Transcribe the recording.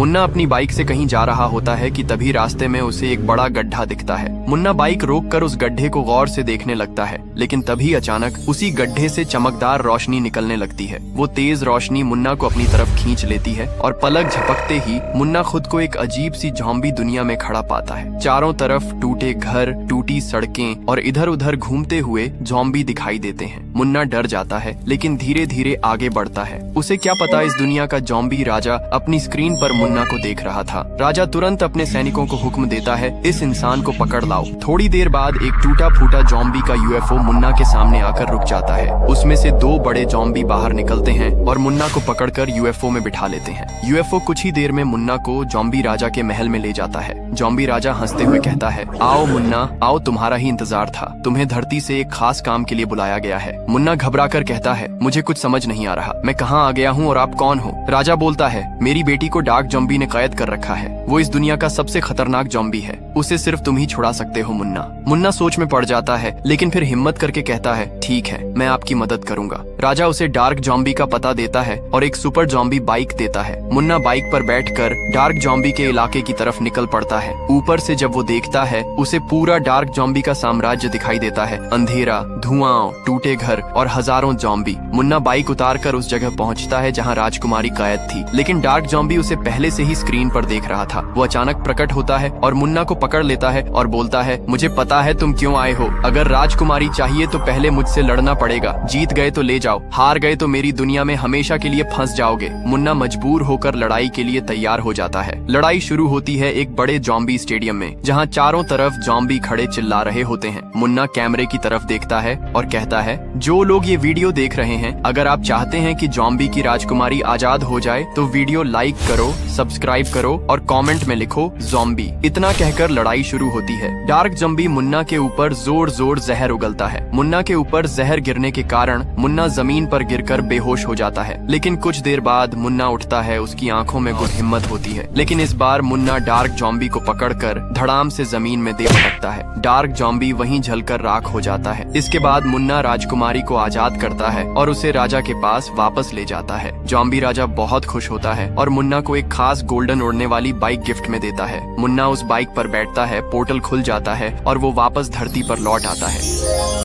मुन्ना अपनी बाइक से कहीं जा रहा होता है कि तभी रास्ते में उसे एक बड़ा गड्ढा दिखता है। मुन्ना बाइक रोककर उस गड्ढे को गौर से देखने लगता है, लेकिन तभी अचानक उसी गड्ढे से चमकदार रोशनी निकलने लगती है। वो तेज रोशनी मुन्ना को अपनी तरफ खींच लेती है और पलक झपकते ही मुन्ना खुद को एक अजीब सी ज़ॉम्बी दुनिया में खड़ा पाता है। चारों तरफ टूटे घर, टूटी सड़कें और इधर उधर घूमते हुए ज़ॉम्बी दिखाई देते हैं। मुन्ना डर जाता है, लेकिन धीरे धीरे आगे बढ़ता है। उसे क्या पता इस दुनिया का ज़ॉम्बी राजा अपनी स्क्रीन पर मुन्ना को देख रहा था। राजा तुरंत अपने सैनिकों को हुक्म देता है, इस इंसान को पकड़ लाओ। थोड़ी देर बाद एक टूटा फूटा ज़ॉम्बी का यूएफओ मुन्ना के सामने आकर रुक जाता है। उसमें से दो बड़े ज़ॉम्बी बाहर निकलते हैं और मुन्ना को पकड़कर यूएफओ में बिठा लेते हैं। यूएफओ कुछ ही देर में मुन्ना को ज़ॉम्बी राजा के महल में ले जाता है। ज़ॉम्बी राजा हंसते हुए कहता है, आओ मुन्ना आओ, तुम्हारा ही इंतजार था। तुम्हें धरती से एक खास काम के लिए बुलाया गया है। मुन्ना घबराकर कहता है, मुझे कुछ समझ नहीं आ रहा, मैं कहाँ आ गया हूँ और आप कौन हो? राजा बोलता है, मेरी बेटी को डार्क ज़ॉम्बी ने कैद कर रखा है। वो इस दुनिया का सबसे खतरनाक ज़ॉम्बी है, उसे सिर्फ तुम ही छुड़ा सकते हो मुन्ना। मुन्ना सोच में पड़ जाता है, लेकिन फिर हिम्मत करके कहता है, ठीक है, मैं आपकी मदद करूंगा। राजा उसे डार्क ज़ॉम्बी का पता देता है और एक सुपर ज़ॉम्बी बाइक देता है। मुन्ना बाइक पर बैठकर डार्क ज़ॉम्बी के इलाके की तरफ निकल पड़ता है। ऊपर से जब वो देखता है, उसे पूरा डार्क ज़ॉम्बी का साम्राज्य दिखाई देता है। अंधेरा, धुआं, टूटे घर और हजारों ज़ॉम्बी। मुन्ना बाइक उतारकर उस जगह पहुंचता है जहां राजकुमारी कैद थी, लेकिन डार्क ज़ॉम्बी उसे पहले से ही स्क्रीन पर देख रहा था। वो अचानक प्रकट होता है और मुन्ना को पकड़ लेता है और बोलता है, मुझे पता है तुम क्यों आए हो। अगर राजकुमारी चाहिए तो पहले मुझसे लड़ना पड़ेगा। जीत गए तो ले जाओ, हार गए तो मेरी दुनिया में हमेशा के लिए फंस जाओगे। मुन्ना मजबूर होकर लड़ाई के लिए तैयार हो जाता है। लड़ाई शुरू होती है एक बड़े ज़ॉम्बी स्टेडियम में, जहां चारों तरफ ज़ॉम्बी खड़े चिल्ला रहे होते हैं। मुन्ना कैमरे की तरफ देखता है और कहता है, जो लोग ये वीडियो देख रहे हैं, अगर आप चाहते हैं कि ज़ॉम्बी की राजकुमारी आजाद हो जाए तो वीडियो लाइक करो, सब्सक्राइब करो और कमेंट में लिखो ज़ॉम्बी। इतना कहकर लड़ाई शुरू होती है। डार्क ज़ॉम्बी मुन्ना के ऊपर जोर जोर जहर उगलता है। मुन्ना के ऊपर जहर गिरने के कारण मुन्ना जमीन पर गिरकर बेहोश हो जाता है, लेकिन कुछ देर बाद मुन्ना उठता है। उसकी आंखों में कुछ हिम्मत होती है, लेकिन इस बार मुन्ना डार्क ज़ॉम्बी को पकड़कर धड़ाम से जमीन में दे पटकता है। डार्क ज़ॉम्बी वहीं जलकर राख हो जाता है। इसके बाद मुन्ना राजकुमारी को आजाद करता है और उसे राजा के पास वापस ले जाता है। ज़ॉम्बी राजा बहुत खुश होता है और मुन्ना को एक खास गोल्डन उड़ने वाली बाइक गिफ्ट में देता है। मुन्ना उस बाइक पर बैठता है, पोर्टल खुल जाता है और वो वापस धरती पर लौट आता है।